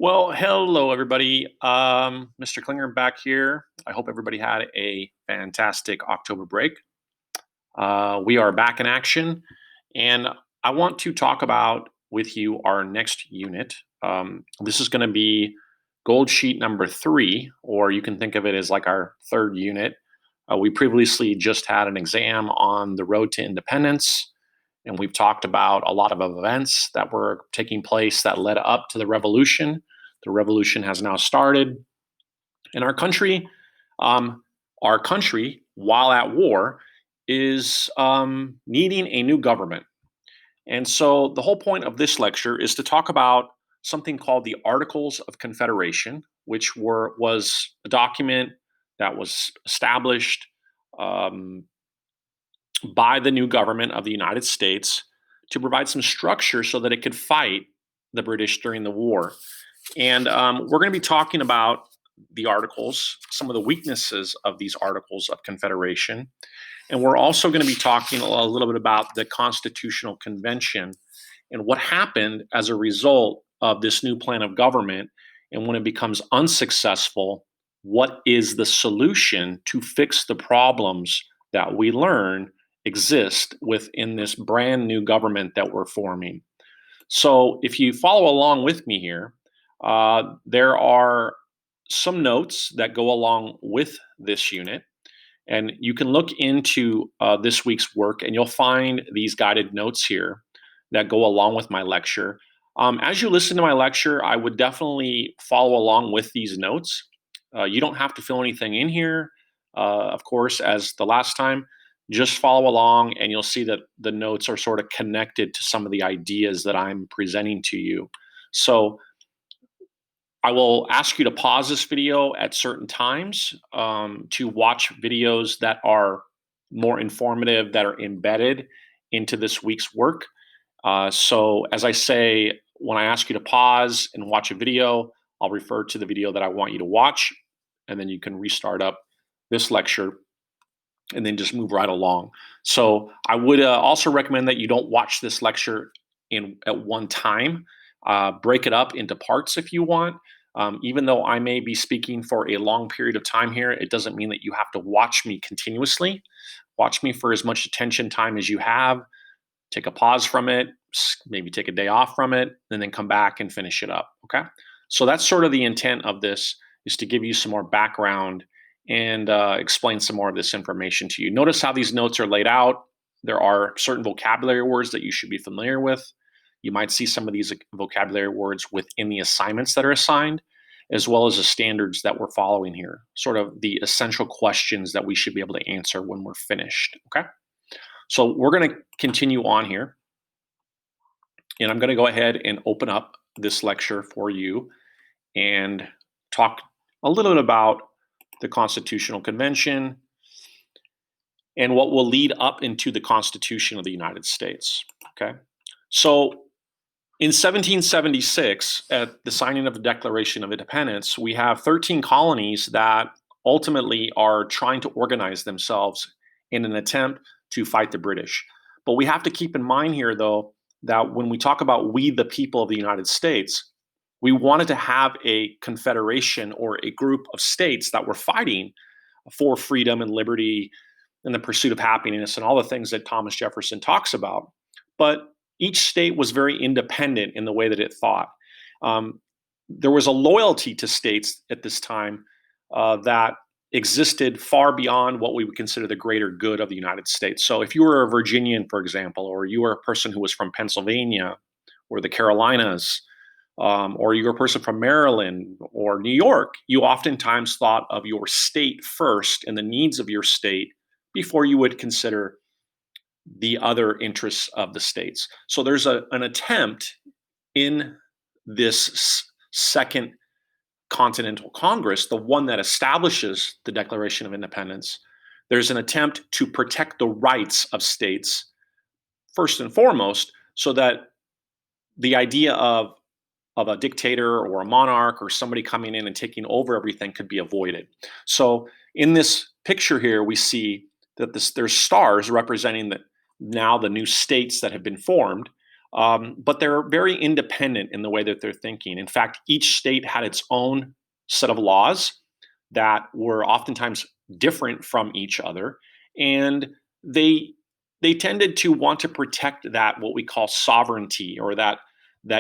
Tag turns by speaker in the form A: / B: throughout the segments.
A: Well, hello everybody. Mr. Klinger back here. I hope everybody had a fantastic October break. We are back in action, and I want to talk about with you our next unit. This is going to be gold sheet number 3, or you can think of it as like our third unit. We previously just had an exam on the road to independence, and we've talked about a lot of events that were taking place that led up to the revolution. The revolution has now started, and our country, while at war, is needing a new government. And so, the whole point of this lecture is to talk about something called the Articles of Confederation, which was a document that was established um, by the new government of the United States to provide some structure so that it could fight the British during the war. And we're going to be talking about the articles, some of the weaknesses of these Articles of Confederation. And we're also going to be talking a little bit about the Constitutional Convention and what happened as a result of this new plan of government. And when it becomes unsuccessful, what is the solution to fix the problems that we learn exist within this brand new government that we're forming? So, if you follow along with me here, there are some notes that go along with this unit. And you can look into this week's work and you'll find these guided notes here that go along with my lecture. As you listen to my lecture, I would definitely follow along with these notes. You don't have to fill anything in here, of course, as the last time. Just follow along and you'll see that the notes are sort of connected to some of the ideas that I'm presenting to you. So I will ask you to pause this video at certain times to watch videos that are more informative, that are embedded into this week's work. So, as I say, when I ask you to pause and watch a video, I'll refer to the video that I want you to watch, and then you can restart up this lecture and then just move right along. So, I would also recommend that you don't watch this lecture at one time. Break it up into parts if you want. Even though I may be speaking for a long period of time here, it doesn't mean that you have to watch me continuously. Watch me for as much attention time as you have. Take a pause from it, maybe take a day off from it, and then come back and finish it up. Okay. So that's sort of the intent of this, is to give you some more background and explain some more of this information to you. Notice how these notes are laid out. There are certain vocabulary words that you should be familiar with. You might see some of these vocabulary words within the assignments that are assigned, as well as the standards that we're following here, sort of the essential questions that we should be able to answer when we're finished. Okay. So we're going to continue on here. And I'm going to go ahead and open up this lecture for you and talk a little bit about the Constitutional Convention and what will lead up into the Constitution of the United States. Okay. So in 1776, at the signing of the Declaration of Independence, we have 13 colonies that ultimately are trying to organize themselves in an attempt to fight the British. But we have to keep in mind here, though, that when we talk about we, the people of the United States, we wanted to have a confederation or a group of states that were fighting for freedom and liberty and the pursuit of happiness and all the things that Thomas Jefferson talks about. But each state was very independent in the way that it thought. There was a loyalty to states at this time that existed far beyond what we would consider the greater good of the United States. So if you were a Virginian, for example, or you were a person who was from Pennsylvania or the Carolinas, or you were a person from Maryland or New York, you oftentimes thought of your state first and the needs of your state before you would consider the other interests of the states. So there's an attempt in this second Continental Congress, the one that establishes the Declaration of Independence. There's an attempt to protect the rights of states first and foremost, so that the idea of a dictator or a monarch or somebody coming in and taking over everything could be avoided. So in this picture here, we see that there's stars representing now the new states that have been formed. But they're very independent in the way that they're thinking. In fact, each state had its own set of laws that were oftentimes different from each other, and they they tended to want to protect that what we call sovereignty, or that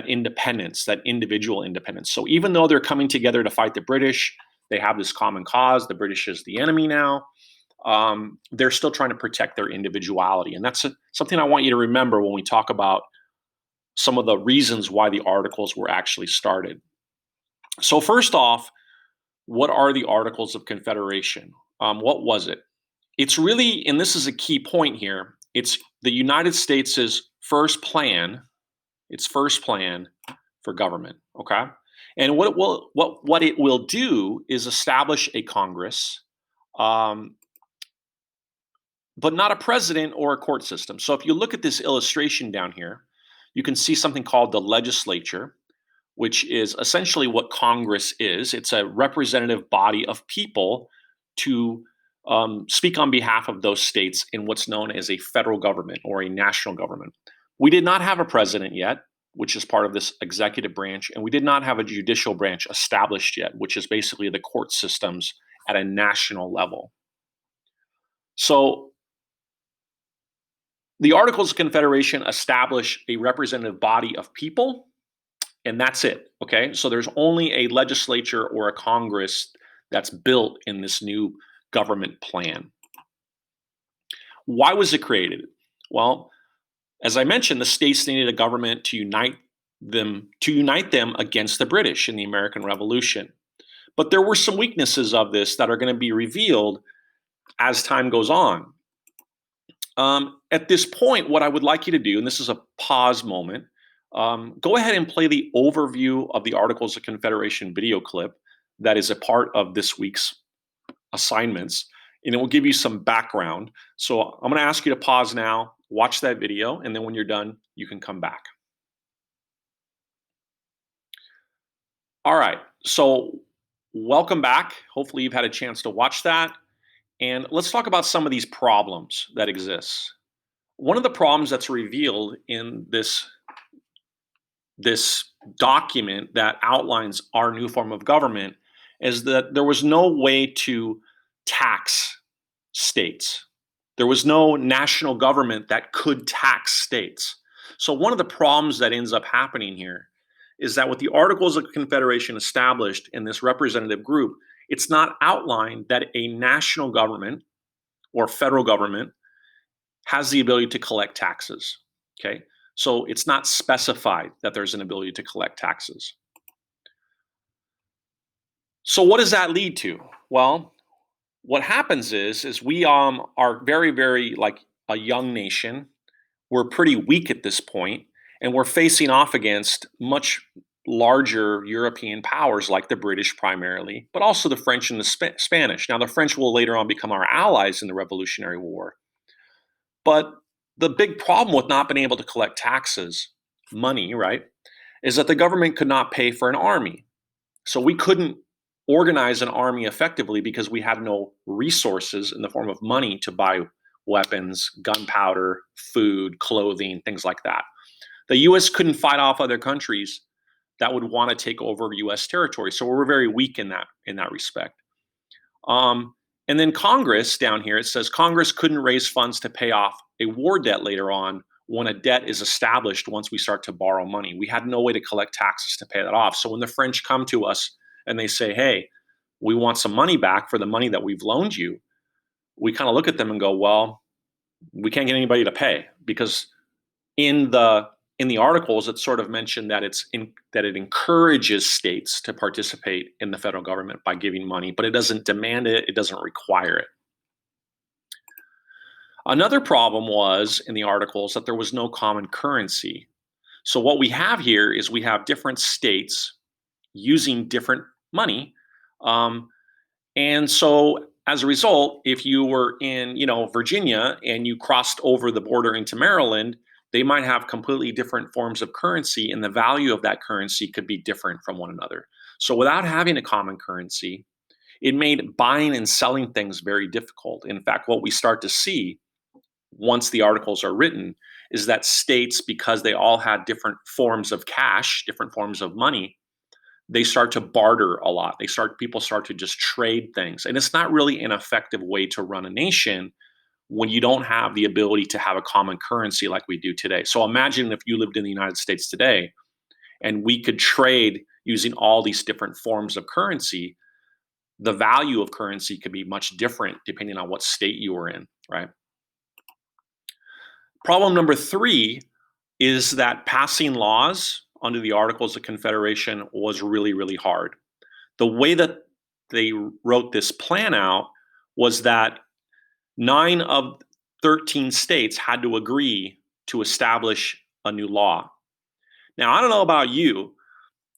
A: independence, that individual independence. So even though they're coming together to fight the British, they have this common cause. The British is the enemy now. They're still trying to protect their individuality, and that's something I want you to remember when we talk about some of the reasons why the articles were actually started. So first off, what are the Articles of Confederation? What was it? It's really, and this is a key point here, it's the United States' first plan, its first plan for government. Okay. And what it will do is establish a Congress, um, but not a president or a court system. So if you look at this illustration down here, you can see something called the legislature, which is essentially what Congress is. It's a representative body of people to speak on behalf of those states in what's known as a federal government or a national government. We did not have a president yet, which is part of this executive branch, and we did not have a judicial branch established yet, which is basically the court systems at a national level. So the Articles of Confederation establish a representative body of people, and that's it. Okay. So there's only a legislature or a Congress that's built in this new government plan. Why was it created? Well, as I mentioned, the states needed a government to unite them against the British in the American Revolution. But there were some weaknesses of this that are going to be revealed as time goes on. At this point, what I would like you to do, and this is a pause moment, go ahead and play the overview of the Articles of Confederation video clip that is a part of this week's assignments, and it will give you some background. So I'm going to ask you to pause now, watch that video, and then when you're done, you can come back. All right, so welcome back. Hopefully you've had a chance to watch that. And let's talk about some of these problems that exist. One of the problems that's revealed in this document that outlines our new form of government is that there was no way to tax states. There was no national government that could tax states. So one of the problems that ends up happening here is that with the Articles of Confederation established in this representative group, it's not outlined that a national government or federal government has the ability to collect taxes. Okay. So it's not specified that there's an ability to collect taxes. So what does that lead to? Well, what happens is we are very, very like a young nation. We're pretty weak at this point, and we're facing off against much larger European powers like the British primarily, but also the French and the Spanish. Now, the French will later on become our allies in the Revolutionary War. But the big problem with not being able to collect taxes, money, right, is that the government could not pay for an army. So we couldn't organize an army effectively because we had no resources in the form of money to buy weapons, gunpowder, food, clothing, things like that. The US couldn't fight off other countries that would want to take over US territory. So we're very weak in that respect. And then Congress down here, it says Congress couldn't raise funds to pay off a war debt later on when a debt is established once we start to borrow money. We had no way to collect taxes to pay that off. So when the French come to us and they say, hey, we want some money back for the money that we've loaned you, we kind of look at them and go, well, we can't get anybody to pay, because in the articles, it's sort of mentioned that that it encourages states to participate in the federal government by giving money, but it doesn't demand it. It doesn't require it. Another problem was in the articles that there was no common currency. So what we have here is we have different states using different money, and so as a result, if you were in Virginia and you crossed over the border into Maryland, they might have completely different forms of currency, and the value of that currency could be different from one another. So without having a common currency, it made buying and selling things very difficult. In fact, what we start to see once the articles are written is that states, because they all had different forms of cash, different forms of money, they start to barter a lot. People start to just trade things. And it's not really an effective way to run a nation when you don't have the ability to have a common currency like we do today. So imagine if you lived in the United States today and we could trade using all these different forms of currency. The value of currency could be much different depending on what state you were in, right? Problem number 3 is that passing laws under the Articles of Confederation was really, really hard. The way that they wrote this plan out was that 9 of 13 states had to agree to establish a new law. Now, I don't know about you,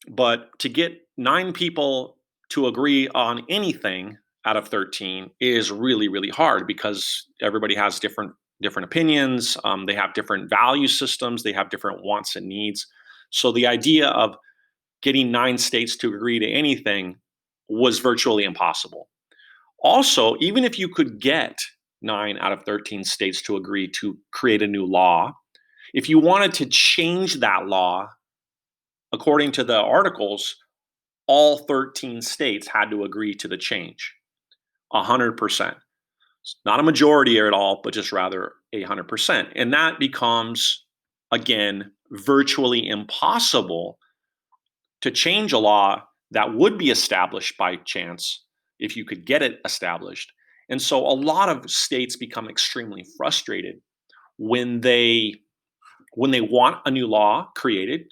A: but to get 9 people to agree on anything out of 13 is really, really hard because everybody has different opinions. They have different value systems. They have different wants and needs. So the idea of getting 9 states to agree to anything was virtually impossible. Also, even if you could get 9 out of 13 states to agree to create a new law, if you wanted to change that law according to the articles, all 13 states had to agree to the change 100%. It's not a majority at all, but just rather 100%. And that becomes, again, virtually impossible to change a law that would be established by chance if you could get it established. And so a lot of states become extremely frustrated when they want a new law created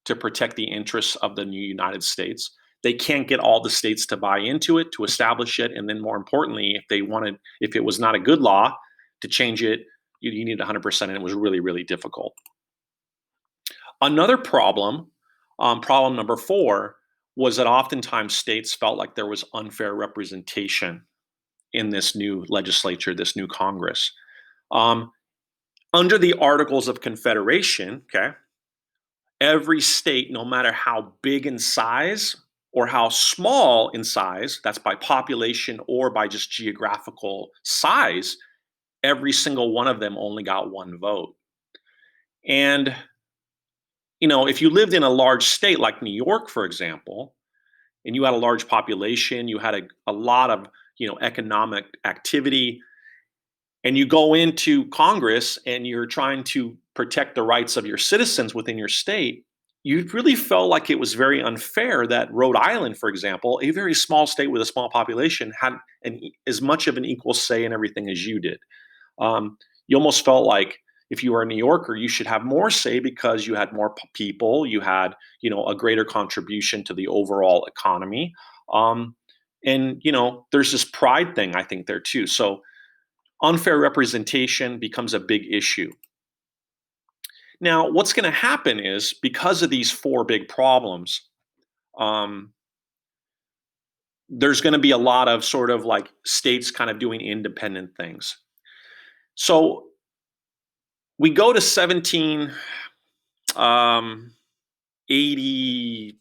A: to protect the interests of the new United States. They can't get all the states to buy into it, to establish it, and then more importantly, if it was not a good law, to change it, you need 100%, and it was really, really difficult. Another problem, problem number 4, was that oftentimes states felt like there was unfair representation in this new legislature, this new Congress. Under the Articles of Confederation, okay, every state, no matter how big in size or how small in size, that's by population or by just geographical size, every single one of them only got 1 vote. And, if you lived in a large state like New York, for example, and you had a large population, you had a lot of, economic activity, and you go into Congress and you're trying to protect the rights of your citizens within your state, you really felt like it was very unfair that Rhode Island, for example, a very small state with a small population, had as much of an equal say in everything as you did. You almost felt like if you were a New Yorker, you should have more say because you had more people, you had a greater contribution to the overall economy, and there's this pride thing I think there too. So unfair representation becomes a big issue. Now, what's going to happen is because of these 4 big problems, um, there's going to be a lot of sort of like states kind of doing independent things. So we go to 1780,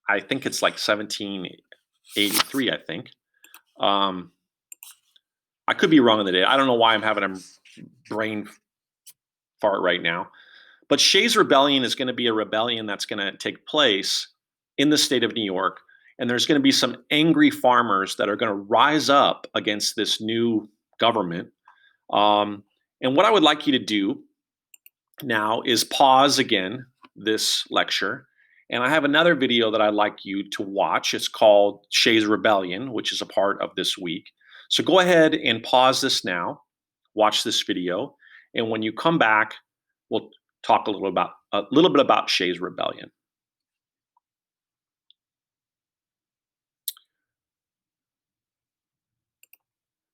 A: I think it's like 1783, I think. I could be wrong on the date. I don't know why I'm having a brain fart right now. But Shays' Rebellion is going to be a rebellion that's going to take place in the state of New York. And there's going to be some angry farmers that are going to rise up against this new government. And what I would like you to do now is pause again this lecture. And I have another video that I'd like you to watch. It's called Shays' Rebellion, which is a part of this week. So go ahead and pause this now, watch this video. And when you come back, we'll talk a little bit about Shays' Rebellion.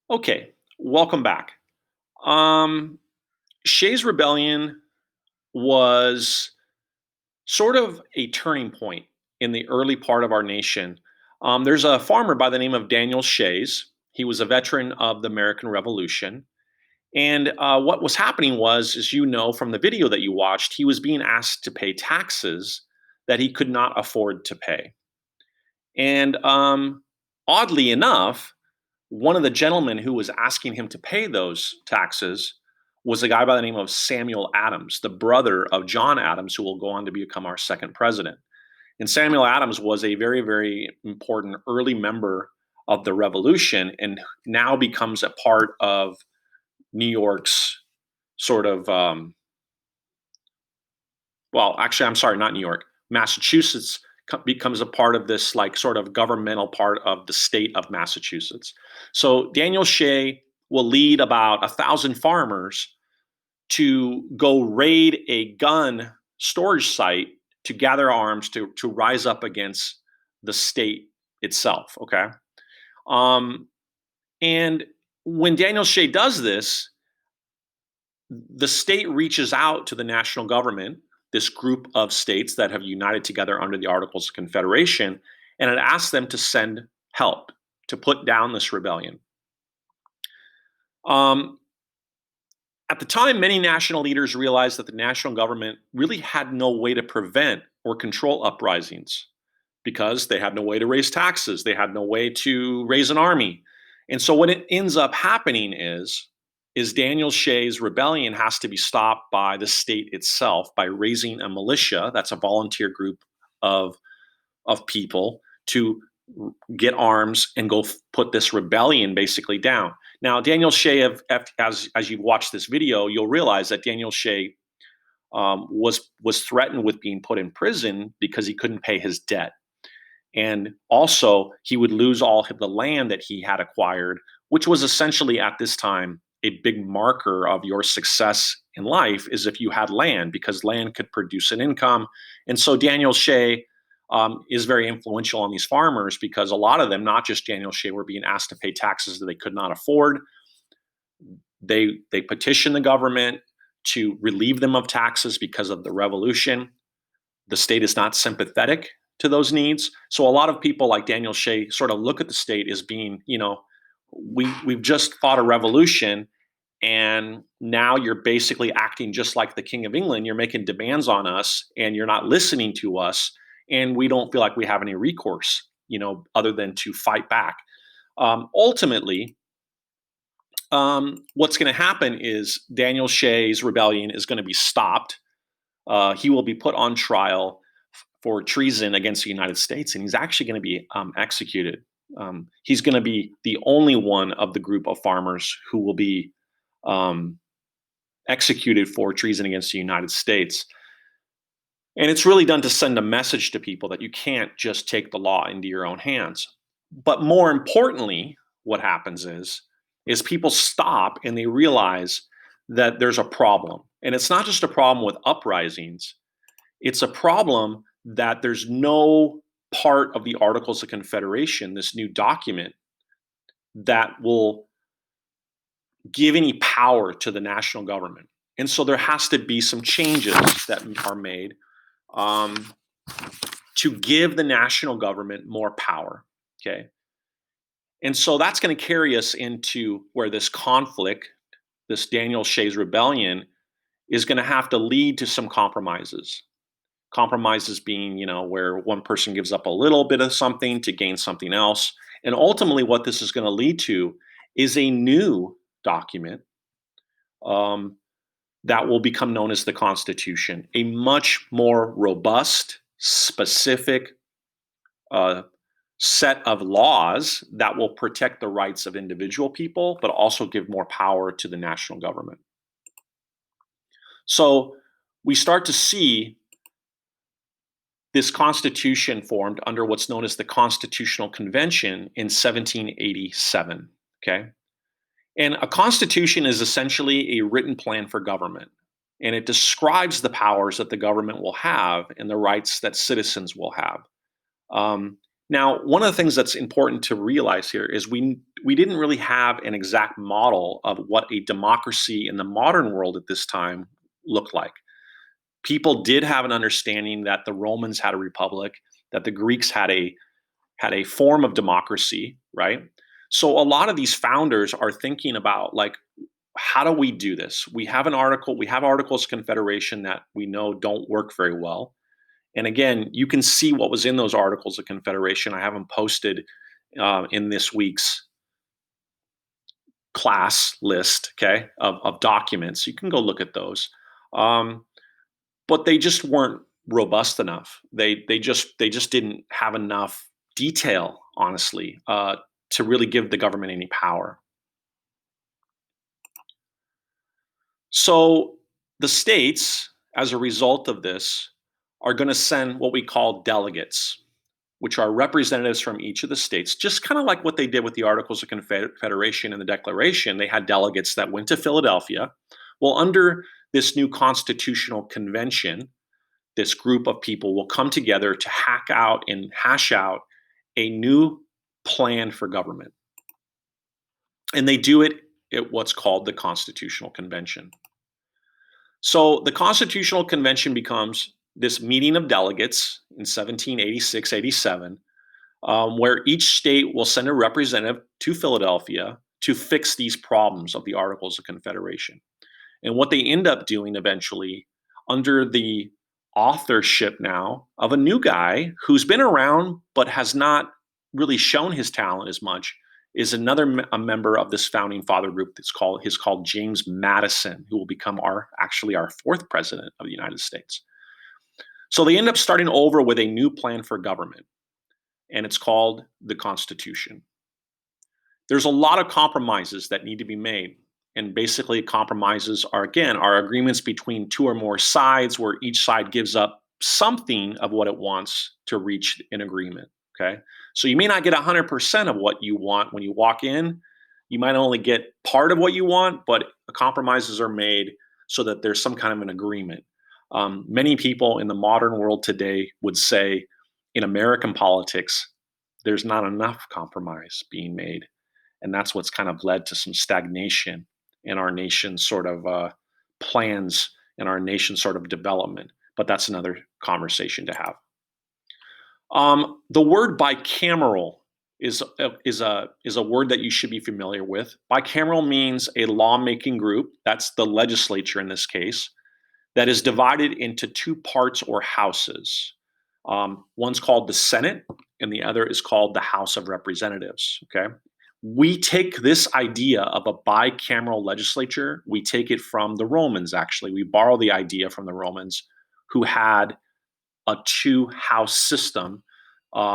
A: Okay, welcome back. Shays' Rebellion was sort of a turning point in the early part of our nation. There's a farmer by the name of Daniel Shays. He was a veteran of the American Revolution. And what was happening was, as you know from the video that you watched, he was being asked to pay taxes that he could not afford to pay. And oddly enough, one of the gentlemen who was asking him to pay those taxes was a guy by the name of Samuel Adams, the brother of John Adams, who will go on to become our second president. And Samuel Adams was a very, very important early member of the revolution and now becomes a part of New York's sort of, well, actually, I'm sorry, not New York, Massachusetts becomes a part of this like sort of governmental part of the state of Massachusetts. So Daniel Shea will lead about 1,000 farmers to go raid a gun storage site to gather arms to rise up against the state itself. Okay. Um, and when Daniel Shea does this, the state reaches out to the national government, this group of states that have united together under the Articles of Confederation, and it asks them to send help to put down this rebellion. Um, At the time, many national leaders realized that the national government really had no way to prevent or control uprisings because they had no way to raise taxes, they had no way to raise an army. And so what it ends up happening is Daniel Shea's rebellion has to be stopped by the state itself by raising a militia, that's a volunteer group of people to get arms and go put this rebellion basically down. Now, Daniel Shea, as you've watched this video, you'll realize that Daniel Shea was threatened with being put in prison because he couldn't pay his debt, and also he would lose all of the land that he had acquired, which was essentially at this time a big marker of your success in life is if you had land, because land could produce an income. And so Daniel Shea is very influential on these farmers because a lot of them, not just Daniel Shea, were being asked to pay taxes that they could not afford. They petitioned the government to relieve them of taxes because of the revolution. The state is not sympathetic to those needs. So a lot of people like Daniel Shea sort of look at the state as being, we've just fought a revolution and now you're basically acting just like the King of England. You're making demands on us and you're not listening to us. And we don't feel like we have any recourse, other than to fight back. Ultimately, what's going to happen is Daniel Shea's rebellion is going to be stopped. He will be put on trial for treason against the United States, and he's actually going to be executed. He's going to be the only one of the group of farmers who will be executed for treason against the United States. And it's really done to send a message to people that you can't just take the law into your own hands. But more importantly, what happens is people stop and they realize that there's a problem. And it's not just a problem with uprisings, it's a problem that there's no part of the Articles of Confederation, this new document, that will give any power to the national government. And so there has to be some changes that are made to give the national government more power. Okay. And so that's going to carry us into where this conflict, this Daniel Shea's rebellion, is going to have to lead to some compromises. Compromises being, where one person gives up a little bit of something to gain something else. And ultimately, what this is going to lead to is a new document that will become known as the Constitution, a much more robust, specific set of laws that will protect the rights of individual people, but also give more power to the national government. So we start to see this Constitution formed under what's known as the Constitutional Convention in 1787. Okay. And a constitution is essentially a written plan for government, and it describes the powers that the government will have and the rights that citizens will have. Now, one of the things that's important to realize here is we didn't really have an exact model of what a democracy in the modern world at this time looked like. People did have an understanding that the Romans had a republic, that the Greeks had a form of democracy, right? So a lot of these founders are thinking about, like, how do we do this? We have Articles of Confederation that we know don't work very well. And again, you can see what was in those Articles of Confederation. I have them posted in this week's class list, okay, of documents. You can go look at those. Um, but they just weren't robust enough. They just didn't have enough detail, honestly, to really give the government any power. So the states, as a result of this, are going to send what we call delegates, which are representatives from each of the states, just kind of like what they did with the Articles of Confederation and the Declaration. They had delegates that went to Philadelphia. Well, under this new constitutional convention, this group of people will come together to hack out and hash out a new plan for government. And they do it at what's called the Constitutional Convention. So the Constitutional Convention becomes this meeting of delegates in 1786, 87, where each state will send a representative to Philadelphia to fix these problems of the Articles of Confederation. And what they end up doing eventually, under the authorship now of a new guy who's been around but has not really shown his talent as much, is another a member of this founding father group that's called James Madison, who will become our fourth president of the United States. So they end up starting over with a new plan for government, and it's called the Constitution. There's a lot of compromises that need to be made. And basically, compromises are agreements between two or more sides where each side gives up something of what it wants to reach an agreement. Okay. So you may not get 100% of what you want when you walk in. You might only get part of what you want, but compromises are made so that there's some kind of an agreement. Many people in the modern world today would say in American politics, there's not enough compromise being made. And that's what's kind of led to some stagnation in our nation's sort of plans and our nation's sort of development. But that's another conversation to have. The word bicameral is a word that you should be familiar with. Bicameral means a lawmaking group, that's the legislature in this case, that is divided into two parts or houses. One's called the Senate, and the other is called the House of Representatives. Okay, we take this idea of a bicameral legislature, we take it from the Romans, actually. We borrow the idea from the Romans, who had a two-house system,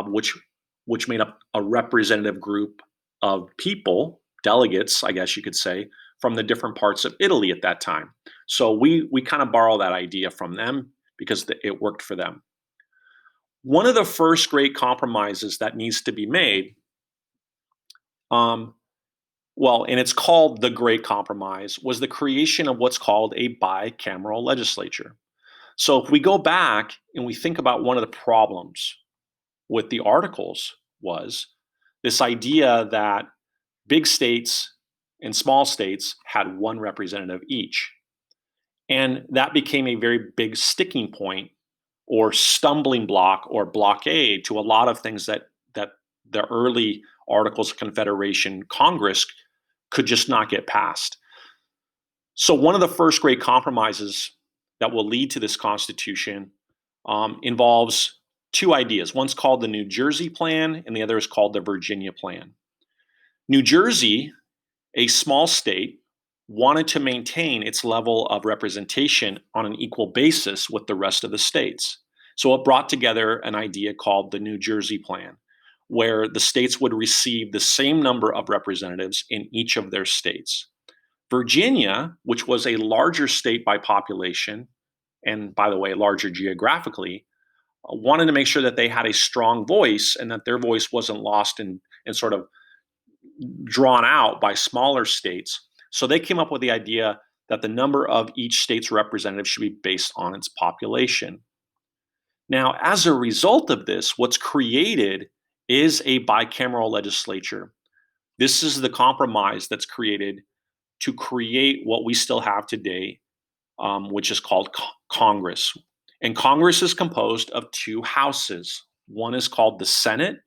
A: which made up a representative group of people, delegates, I guess you could say, from the different parts of Italy at that time. So we kind of borrow that idea from them because it worked for them. One of the first great compromises that needs to be made, and it's called the Great Compromise, was the creation of what's called a bicameral legislature. So if we go back and we think about one of the problems with the Articles was this idea that big states and small states had one representative each. And that became a very big sticking point or stumbling block or blockade to a lot of things that the early Articles of Confederation Congress could just not get passed. So one of the first great compromises that will lead to this Constitution involves two ideas. One's called the New Jersey Plan, and the other is called the Virginia Plan. New Jersey, a small state, wanted to maintain its level of representation on an equal basis with the rest of the states. So it brought together an idea called the New Jersey Plan, where the states would receive the same number of representatives in each of their states. Virginia, which was a larger state by population, and by the way, larger geographically, wanted to make sure that they had a strong voice and that their voice wasn't lost and sort of drawn out by smaller states. So they came up with the idea that the number of each state's representative should be based on its population. Now, as a result of this, what's created is a bicameral legislature. This is the compromise that's created to create what we still have today, which is called Congress. And Congress is composed of two houses. One is called the Senate,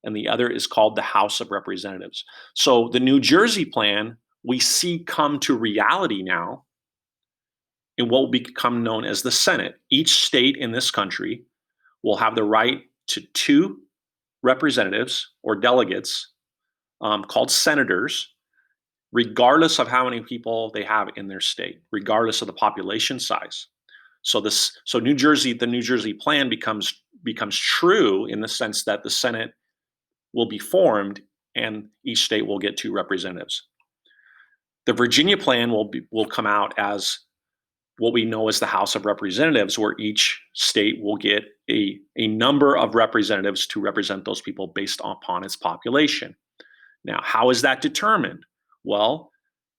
A: and the other is called the House of Representatives. So the New Jersey Plan, we see come to reality now in what will become known as the Senate. Each state in this country will have the right to two representatives or delegates called senators regardless of how many people they have in their state, regardless of the population size. So New Jersey, the New Jersey plan becomes true in the sense that the Senate will be formed and each state will get 2 representatives. The Virginia plan will come out as what we know as the House of Representatives, where each state will get a number of representatives to represent those people based upon its population. Now, how is that determined? Well,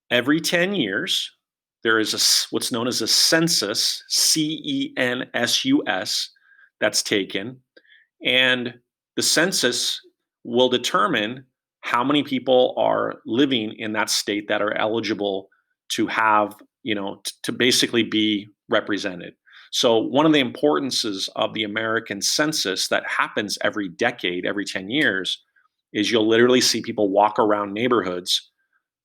A: every 10 years, there is what's known as a census, CENSUS, that's taken. And the census will determine how many people are living in that state that are eligible to have, to basically be represented. So, one of the importances of the American census that happens every decade, every 10 years, is you'll literally see people walk around neighborhoods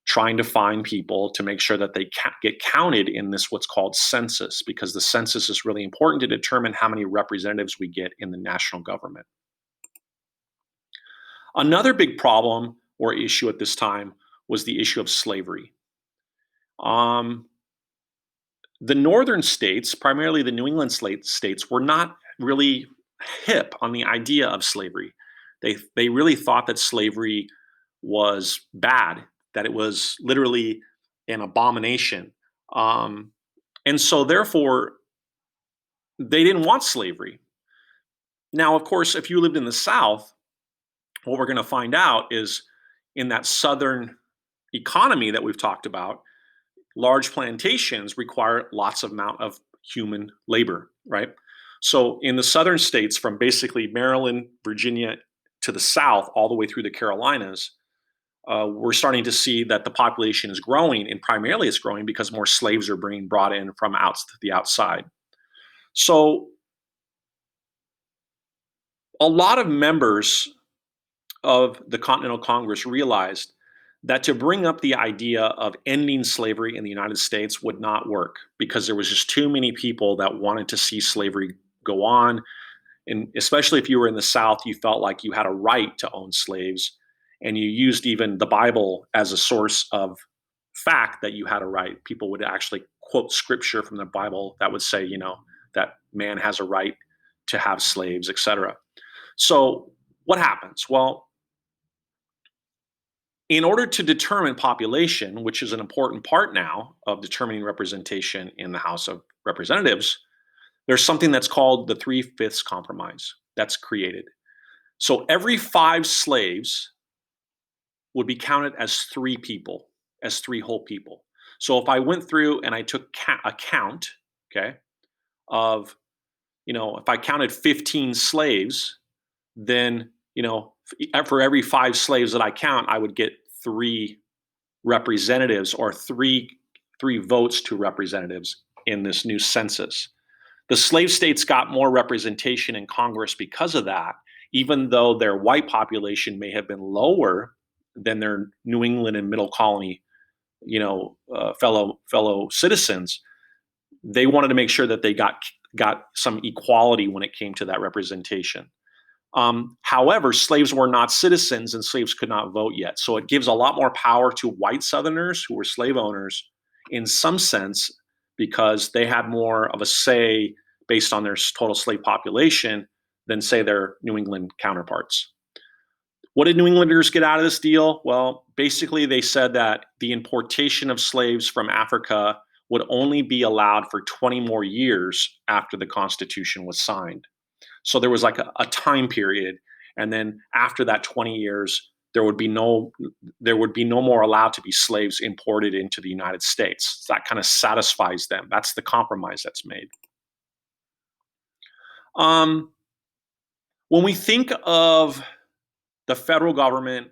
A: trying to find people to make sure that they get counted in this what's called census, because the census is really important to determine how many representatives we get in the national government. Another big problem or issue at this time was the issue of slavery. Um, the northern states, primarily the New England states, were not really hip on the idea of slavery. They really thought that slavery was bad, that it was literally an abomination. Um, and so, therefore, they didn't want slavery. Now, of course, if you lived in the South, what we're going to find out is in that Southern economy that we've talked about, large plantations require lots of amount of human labor, right? So in the southern states, from basically Maryland, Virginia to the south, all the way through the Carolinas, we're starting to see that the population is growing, and primarily it's growing because more slaves are being brought in from the outside. So a lot of members of the Continental Congress realized that to bring up the idea of ending slavery in the United States would not work, because there was just too many people that wanted to see slavery go on. And especially if you were in the South, you felt like you had a right to own slaves, and you used even the Bible as a source of fact that you had a right. People would actually quote scripture from the Bible that would say, that man has a right to have slaves, etc. So what happens? Well, in order to determine population, which is an important part now of determining representation in the House of Representatives, there's something that's called the 3/5 compromise that's created. So every 5 slaves would be counted as 3 people, as 3 whole people. So if I went through and I took a count, okay, of, if I counted 15 slaves, then, for every 5 slaves that I count, I would get 3 representatives, or three votes to representatives in this new census. The slave states got more representation in Congress because of that, even though their white population may have been lower than their New England and Middle Colony, fellow citizens. They wanted to make sure that they got some equality when it came to that representation. However, slaves were not citizens and slaves could not vote yet. So it gives a lot more power to white Southerners who were slave owners in some sense, because they had more of a say based on their total slave population than, say, their New England counterparts. What did New Englanders get out of this deal? Well, basically, they said that the importation of slaves from Africa would only be allowed for 20 more years after the Constitution was signed. So there was like a time period, and then after that 20 years, there would be no more allowed to be slaves imported into the United States. So that kind of satisfies them. That's the compromise that's made. When we think of the federal government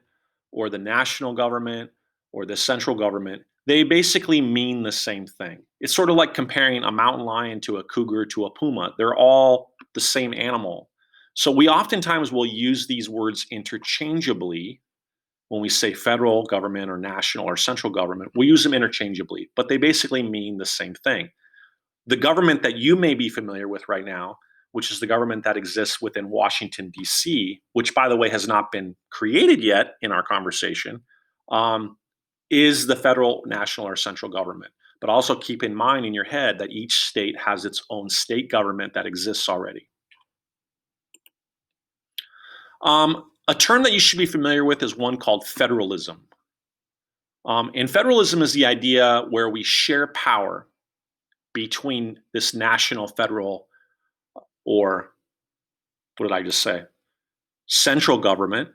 A: or the national government or the central government, they basically mean the same thing. It's sort of like comparing a mountain lion to a cougar to a puma. They're all the same animal. So we oftentimes will use these words interchangeably when we say federal government or national or central government. We use them interchangeably, but they basically mean the same thing. The government that you may be familiar with right now, which is the government that exists within Washington, D.C., which, by the way, has not been created yet in our conversation, is the federal, national, or central government. But also keep in mind in your head that each state has its own state government that exists already. A term that you should be familiar with is one called federalism. And federalism is the idea where we share power between this national, federal, or what did I just say? Central government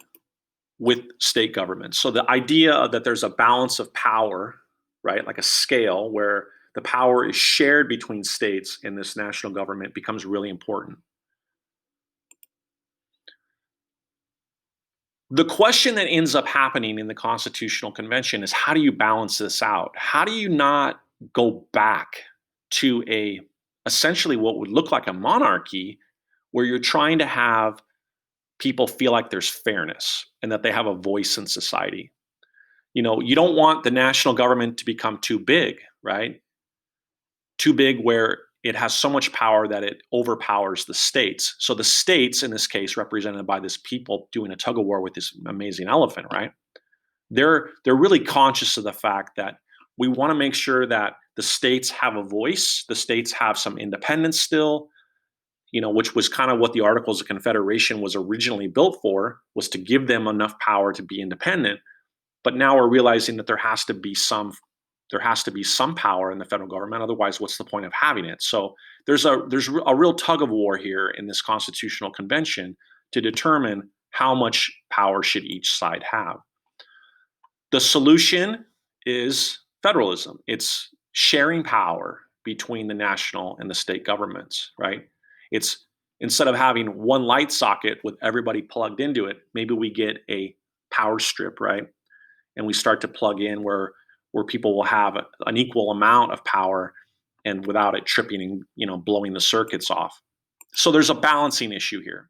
A: with state government. So the idea that there's a balance of power, right, like a scale where the power is shared between states and this national government becomes really important. The question that ends up happening in the Constitutional Convention is how do you balance this out? How do you not go back to a essentially what would look like a monarchy where you're trying to have people feel like there's fairness and that they have a voice in society? You don't want the national government to become too big, right? Too big where it has so much power that it overpowers the states. So the states, in this case, represented by this people doing a tug of war with this amazing elephant, right? They're really conscious of the fact that we want to make sure that the states have a voice, the states have some independence still, which was kind of what the Articles of Confederation was originally built for, was to give them enough power to be independent. But now we're realizing that there has to be some power in the federal government. Otherwise, what's the point of having it? So there's a real tug of war here in this Constitutional Convention to determine how much power should each side have. The solution is federalism. It's sharing power between the national and the state governments, right? It's instead of having one light socket with everybody plugged into it, maybe we get a power strip, right? And we start to plug in where people will have an equal amount of power and without it tripping and blowing the circuits off. So there's a balancing issue here.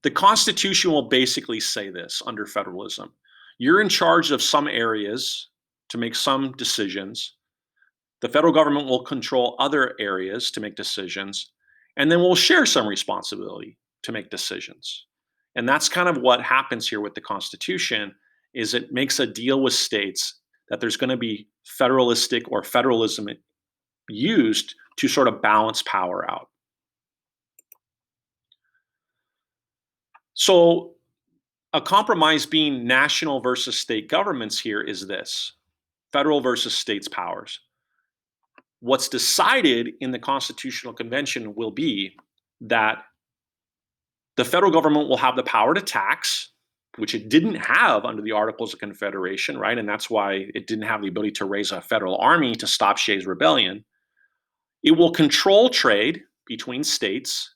A: The Constitution will basically say this under federalism. You're in charge of some areas to make some decisions. The federal government will control other areas to make decisions, and then we'll share some responsibility to make decisions. And that's kind of what happens here with the Constitution, is it makes a deal with states that there's going to be federalistic or federalism used to sort of balance power out. So a compromise being national versus state governments here is this: federal versus states' powers. What's decided in the Constitutional Convention will be that the federal government will have the power to tax, which it didn't have under the Articles of Confederation, right? And that's why it didn't have the ability to raise a federal army to stop Shays' Rebellion. It will control trade between states.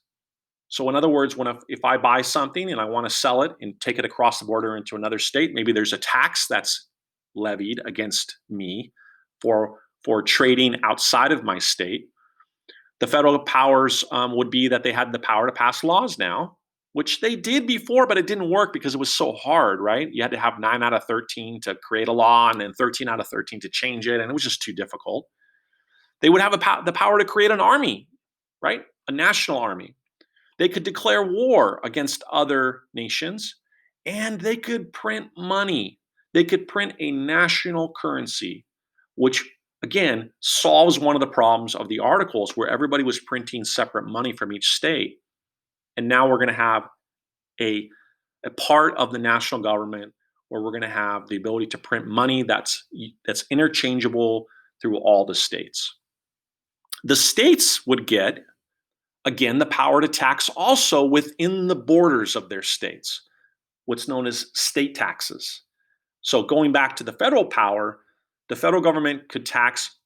A: So in other words, if I buy something and I want to sell it and take it across the border into another state, maybe there's a tax that's levied against me for trading outside of my state. The federal powers would be that they had the power to pass laws now, which they did before, but it didn't work because it was so hard, right? You had to have 9 out of 13 to create a law and then 13 out of 13 to change it, and it was just too difficult. They would have the power to create an army, right? A national army. They could declare war against other nations, and they could print money. They could print a national currency, which again solves one of the problems of the Articles where everybody was printing separate money from each state. And now we're going to have a part of the national government where we're going to have the ability to print money that's interchangeable through all the states. The states would get, again, the power to tax also within the borders of their states, what's known as state taxes. So going back to the federal power, the federal government could tax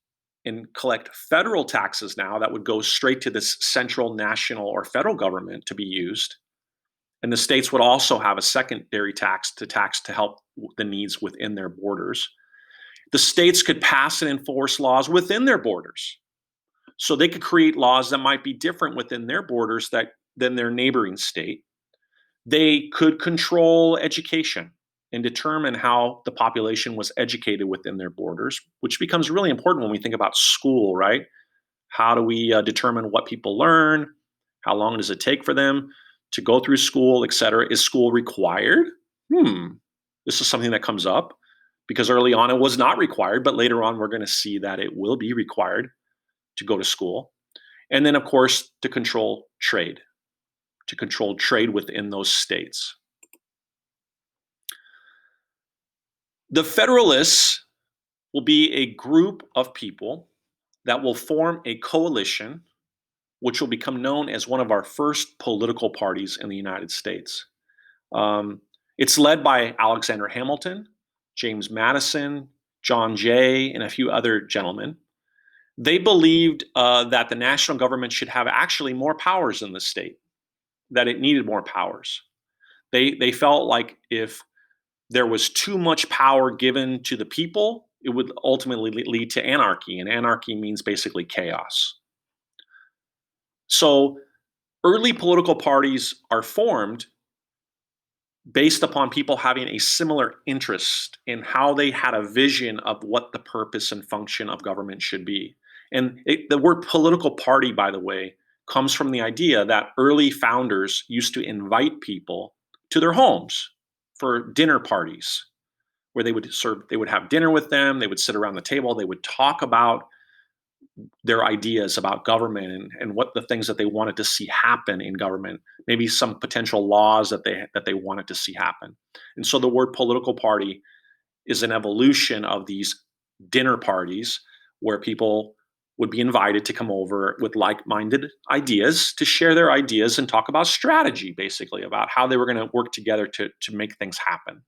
A: and collect federal taxes now that would go straight to this central, national, or federal government to be used. And the states would also have a secondary tax to help the needs within their borders. The states could pass and enforce laws within their borders. So they could create laws that might be different within their borders than their neighboring state. They could control education and determine how the population was educated within their borders, which becomes really important when we think about school, right? How do we determine what people learn? How long does it take for them to go through school, et cetera? Is school required? This is something that comes up because early on it was not required, but later on we're going to see that it will be required to go to school. And then, of course, to control trade within those states. The Federalists will be a group of people that will form a coalition, which will become known as one of our first political parties in the United States. It's led by Alexander Hamilton, James Madison, John Jay, and a few other gentlemen. They believed that the national government should have actually more powers in the state, that it needed more powers. They felt like if there was too much power given to the people, it would ultimately lead to anarchy, and anarchy means basically chaos. So early political parties are formed based upon people having a similar interest in how they had a vision of what the purpose and function of government should be. And the word political party, by the way, comes from the idea that early founders used to invite people to their homes for dinner parties where they would have dinner with them, they would sit around the table, they would talk about their ideas about government and what the things that they wanted to see happen in government, maybe some potential laws that they wanted to see happen. And so the word political party is an evolution of these dinner parties where people would be invited to come over with like-minded ideas to share their ideas and talk about strategy, basically about how they were going to work together to make things happen.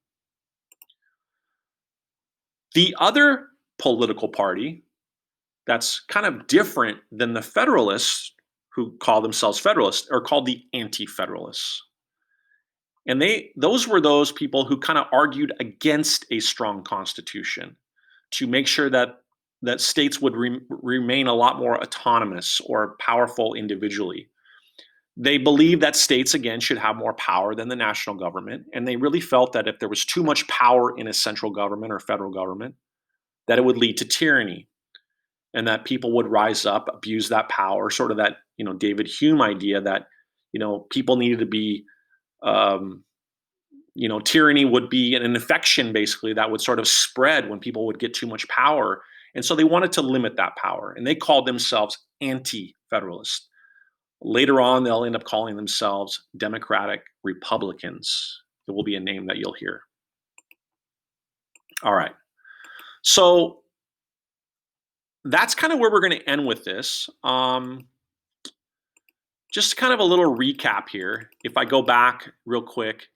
A: The other political party that's kind of different than the Federalists, who call themselves Federalists, are called the Anti-Federalists. And those were those people who kind of argued against a strong constitution to make sure that states would remain a lot more autonomous or powerful individually. They believed that states, again, should have more power than the national government. And they really felt that if there was too much power in a central government or federal government, that it would lead to tyranny, and that people would rise up, abuse that power, sort of that, David Hume idea that, people needed to be, tyranny would be an infection, basically, that would sort of spread when people would get too much power. And so they wanted to limit that power, and they called themselves anti-federalists. Later on, they'll end up calling themselves Democratic Republicans. It will be a name that you'll hear. All right. So that's kind of where we're going to end with this. Just kind of a little recap here. If I go back real quick,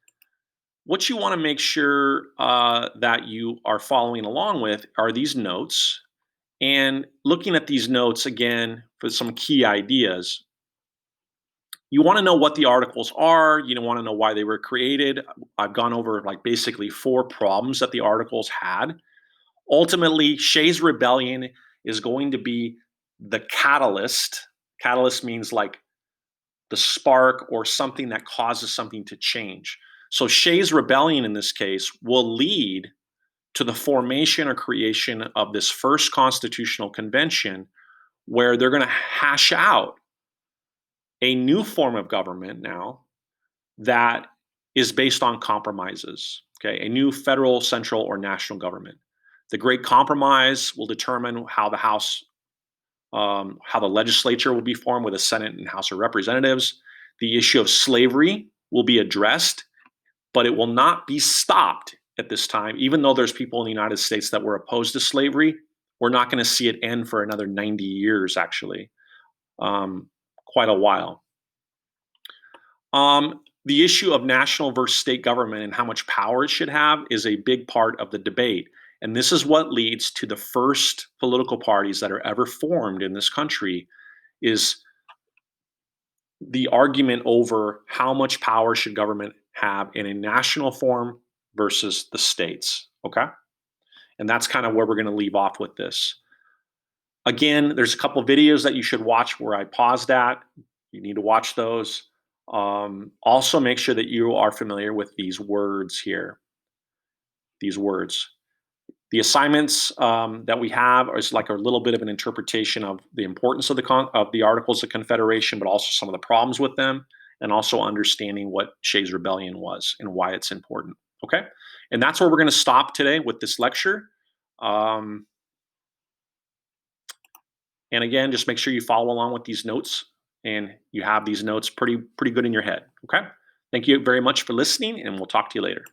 A: what you want to make sure that you are following along with are these notes. And looking at these notes again for some key ideas. You want to know what the articles are. You want to know why they were created. I've gone over basically 4 problems that the articles had. Ultimately, Shays' Rebellion is going to be the catalyst. Catalyst means like the spark or something that causes something to change. So Shays' Rebellion in this case will lead to the formation or creation of this first constitutional convention, where they're going to hash out a new form of government now that is based on compromises. Okay, a new federal, central, or national government. The Great Compromise will determine how the how the legislature will be formed with a Senate and House of Representatives. The issue of slavery will be addressed, but it will not be stopped at this time. Even though there's people in the United States that were opposed to slavery, we're not going to see it end for another 90 years, actually. Quite a while. The issue of national versus state government and how much power it should have is a big part of the debate. And this is what leads to the first political parties that are ever formed in this country, is the argument over how much power should government have in a national form versus the states, okay? And that's kind of where we're going to leave off with this. Again, there's a couple of videos that you should watch where I paused at. You need to watch those. Also, make sure that you are familiar with these words here. These words. The assignments that we have is like a little bit of an interpretation of the importance of the Articles of Confederation, but also some of the problems with them, and also understanding what Shays' Rebellion was and why it's important. Okay, and that's where we're going to stop today with this lecture. Um, and again, just make sure you follow along with these notes, and you have these notes pretty good in your head. Okay, thank you very much for listening, and we'll talk to you later.